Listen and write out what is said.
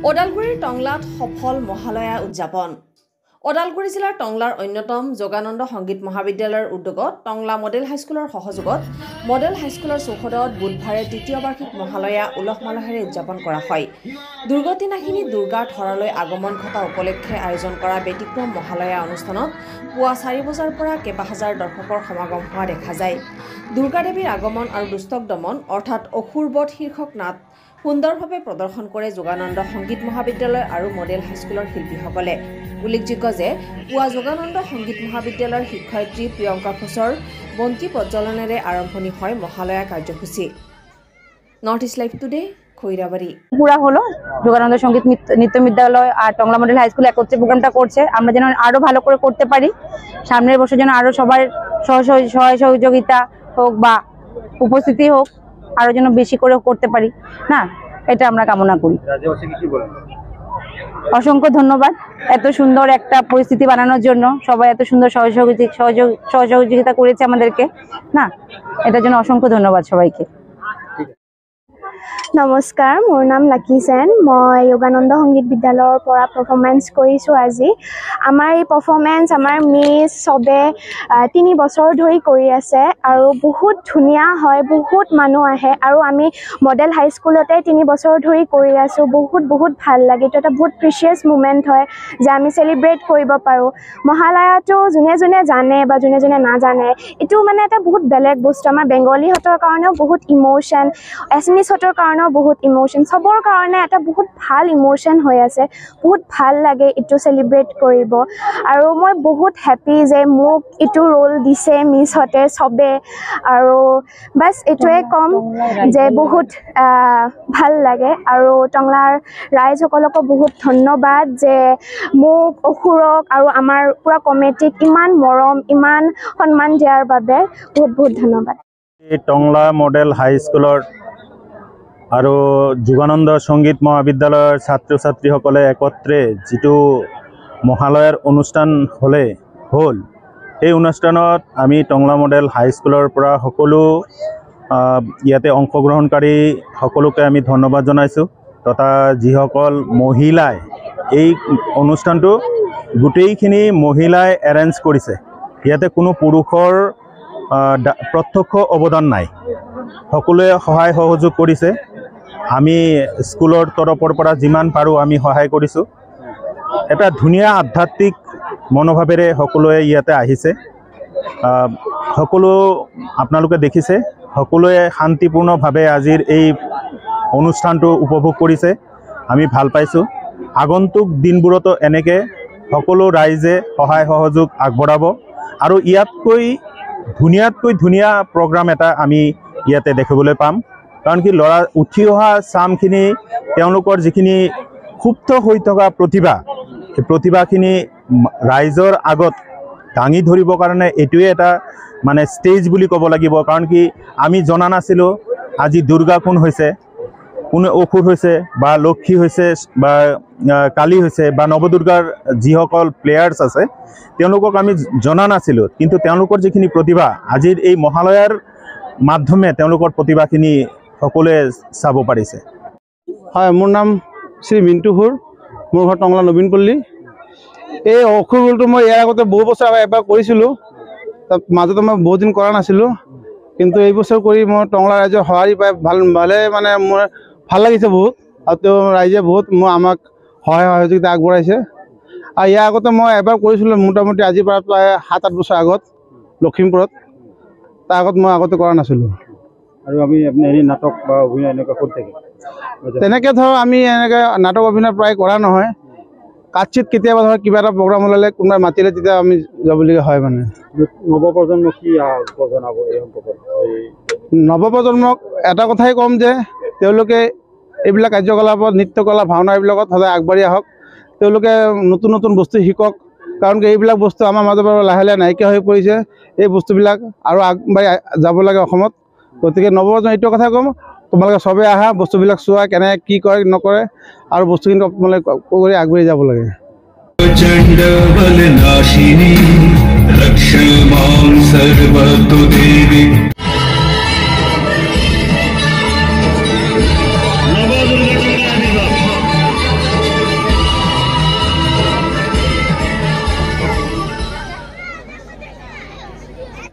ওদালগুৰিৰ টংলাত সফল মহালয়া উদযাপন। ওদালগুৰি জিলাৰ টংলাৰ অন্যতম যোগানন্দ সংগীত মহাবিদ্যালয়ৰ উদ্যোগত টংলা মডেল হাইস্কুলৰ সহযোগত মডেল হাইস্কুলৰ চৌহদত বুধবাৰে তৃতীয় বাৰ্ষিক মহালয়া উলহ মালহেৰে উদযাপন কৰা হয়। দুৰ্গতি নাশিনী দুৰ্গাৰ ধৰালৈ আগমন ঘটা উপলক্ষে আয়োজন কৰা ব্যতিক্ৰম মহালয়া অনুষ্ঠানত পুৱা 4 বজাৰ পৰা কেইবাহাজাৰ দৰ্শকৰ সমাগম হোৱা দেখা যায়। দুৰ্গা দেৱীৰ আগমন আৰু দুষ্টক দমন অৰ্থাৎ অসুৰ বধ শীৰ্ষক নাট সুন্দৰভাৱে প্ৰদৰ্শন কৰে যোগানন্দ সংগীত মহাবিদ্যালয় আৰু মডেল হাইস্কুলৰ শিল্পীসকলে। উল্লেখযোগ্য যে পুৱা যোগানন্দ সংগীত মহাবিদ্যালয়ৰ শিক্ষয়িত্ৰী প্ৰিয়ংকা ঘোষৰ বন্তি প্ৰজ্বলনেৰে আৰম্ভণি হয় মহালয়া কাৰ্যসূচী। North East Live Today, Khairabari. পুরা হলো যোগানন্দ সংগীত নৃত্য বিদ্যালয় আর টংলা মডেল হাই স্কুল একত্রে প্রোগ্রামটা করছে। আমরা যেন আরো ভালো করে করতে পারি, সামনের বছর যেন আরো সবার সহযোগিতা হোক বা উপস্থিতি হোক, আরো যেন বেশি করে করতে পারি না, এটা আমরা কামনা করি। অসংখ্য ধন্যবাদ এত সুন্দর একটা পরিস্থিতি বানানোর জন্য, সবাই এত সুন্দর সহযোগিতা করেছে আমাদেরকে না, এটার জন্য অসংখ্য ধন্যবাদ সবাইকে। নমস্কাৰ, মোৰ নাম লাকি সেন। মই যোগানন্দ সংগীত বিদ্যালয়ৰ পৰা পাৰফৰ্মেন্স কৰিছোঁ আজি। আমাৰ এই পাৰফৰ্মেন্স আমাৰ মিছ সবে 3 বছৰ ধৰি কৰি আছে আৰু বহুত ধুনীয়া হয়, বহুত মানুহ আহে আৰু আমি মডেল হাই স্কুলতে 3 বছৰ ধৰি কৰি আছোঁ। বহুত ভাল লাগে, এইটো এটা বহুত প্ৰিচিয়াছ মুমেণ্ট হয় যে আমি চেলিব্ৰেট কৰিব পাৰোঁ। মহালয়াটো যোনে জানে বা যোনে নাজানে, এইটো মানে এটা বহুত বেলেগ বস্তু। আমাৰ বেংগলীহঁতৰ কাৰণেও বহুত ইম'শ্যন, এছমিছহঁতৰ কাৰণেও বহুত ইমোশন, সবৰ কাৰণে এটা বহুত ভাল ইমোশন হৈ আছে। বহুত ভাল লাগে এইটো চেলিব্ৰেট কৰিব আৰু মই বহুত হেপী যে মোক এইটো ৰোল দিছে মিছহঁতে চবে। আৰু বাছ এইটোৱে ক'ম যে বহুত ভাল লাগে আৰু টংলাৰ ৰাইজসকলকো বহুত ধন্যবাদ যে মোক অসুৰক আৰু আমাৰ পুৰা কমিটিক ইমান মৰম ইমান সন্মান দিয়াৰ বাবে বহুত ধন্যবাদ। টংলা মডেল হাই স্কুলৰ আৰু যোগানন্দ সংগীত মহাবিদ্যালয়ৰ ছাত্ৰ ছাত্ৰীসকলে একত্ৰে যিটো মহালয়াৰ অনুষ্ঠান হ'ল, এই অনুষ্ঠানত আমি টংলা মডেল হাই স্কুলৰ পৰা সকলো ইয়াতে অংশগ্ৰহণকাৰী সকলোকে আমি ধন্যবাদ জনাইছোঁ, তথা যিসকল মহিলাই এই অনুষ্ঠানটো গোটেইখিনি মহিলাই এৰেঞ্জ কৰিছে। ইয়াতে কোনো পুৰুষৰ প্ৰত্যক্ষ অৱদান নাই, সকলোৱে সহায় সহযোগ কৰিছে। আমি স্কুলৰ তৰফৰ পৰা যিমান পাৰোঁ আমি সহায় কৰিছোঁ। এটা ধুনীয়া আধ্যাত্মিক মনোভাৱেৰে সকলোৱে ইয়াতে আহিছে। সকলো আপোনালোকে দেখিছে, সকলোৱে শান্তিপূৰ্ণভাৱে আজিৰ এই অনুষ্ঠানটো উপভোগ কৰিছে, আমি ভাল পাইছোঁ। আগন্তুক দিনবোৰতো এনেকৈ সকলো ৰাইজে সহায় সহযোগ আগবঢ়াব আৰু ইয়াতকৈ ধুনীয়া প্ৰগ্ৰাম এটা আমি ইয়াতে দেখিবলৈ পাম। কাৰণ কি ল'ৰা উঠি অহা চামখিনি তেওঁলোকৰ যিখিনি সুপ্ত হৈ থকা প্ৰতিভা, সেই প্ৰতিভাখিনি ৰাইজৰ আগত দাঙি ধৰিবৰ কাৰণে এইটোৱে এটা মানে ষ্টেজ বুলি ক'ব লাগিব। কাৰণ কি আমি জনা নাছিলোঁ আজি দুৰ্গা কোন হৈছে, কোন অসুৰ হৈছে বা লক্ষী হৈছে বা কালী হৈছে বা নৱদুৰ্গাৰ যিসকল প্লেয়াৰ্ছ আছে তেওঁলোকক আমি জনা নাছিলোঁ। কিন্তু তেওঁলোকৰ যিখিনি প্ৰতিভা আজিৰ এই মহালয়াৰ মাধ্যমে তেওঁলোকৰ প্ৰতিভাখিনি সকলোৱে চাব পাৰিছে। হয়, মোৰ নাম শ্ৰী মিণ্টু হুৰ, মোৰ ঘৰ টংলা নবীনপল্লী। এই অসুৰ ৰোলটো মই ইয়াৰ আগতে বহু বছৰ এবাৰ কৰিছিলোঁ, তাৰ মাজতে মই বহুত দিন কৰা নাছিলোঁ। কিন্তু এই বছৰ কৰি মই টংলা ৰাইজৰ সঁহাৰি পাই ভালে মানে মোৰ ভাল লাগিছে বহুত। আৰু তেওঁ ৰাইজে বহুত আমাক সহায় সহযোগিতা আগবঢ়াইছে। আৰু ইয়াৰ আগতে মই এবাৰ কৰিছিলোঁ মোটামুটি আজিৰ পৰা প্ৰায় 7-8 বছৰ আগত লখিমপুৰত। তাৰ আগত মই আগতে কৰা নাছিলোঁ। আৰু আপুনি নাটক বা অভিনয় এনেকুৱা কৰি থাকে? তেনেকৈ ধৰক আমি এনেকৈ নাটক অভিনয় প্ৰায় কৰা নহয়। কাটচিত কেতিয়াবা ধৰক কিবা এটা প্ৰগ্ৰাম ওলালে কোনোবাই মাতিলে তেতিয়া আমি যাবলগীয়া হয়। মানে নৱপ্ৰজন্মক কি জনাব এই সম্পৰ্কত? নৱপ্ৰজন্মক এটা কথাই ক'ম যে তেওঁলোকে এইবিলাক কাৰ্যকলাপত নৃত্যকলা ভাওনা এইবিলাকত সদায় আগবাঢ়ি আহক। তেওঁলোকে নতুন বস্তু শিকক, কাৰণ কি এইবিলাক বস্তু আমাৰ মাজৰ পৰা লাহে নাইকিয়া হৈ পৰিছে। এই বস্তুবিলাক আৰু আগবাঢ়ি যাব লাগে অসমত। গতিকে নৱপ্ৰজন্ম এইটো কথা ক'ম, তোমালোকে চবেই আহা, বস্তুবিলাক চোৱা কেনেকৈ কি কৰে নকৰে আৰু বস্তুখিনি তোমালোকে কৰি আগবাঢ়ি যাব লাগে। চণ্ডবল নাশিনী ৰক্ষমাং সৰ্বতো দেৱী।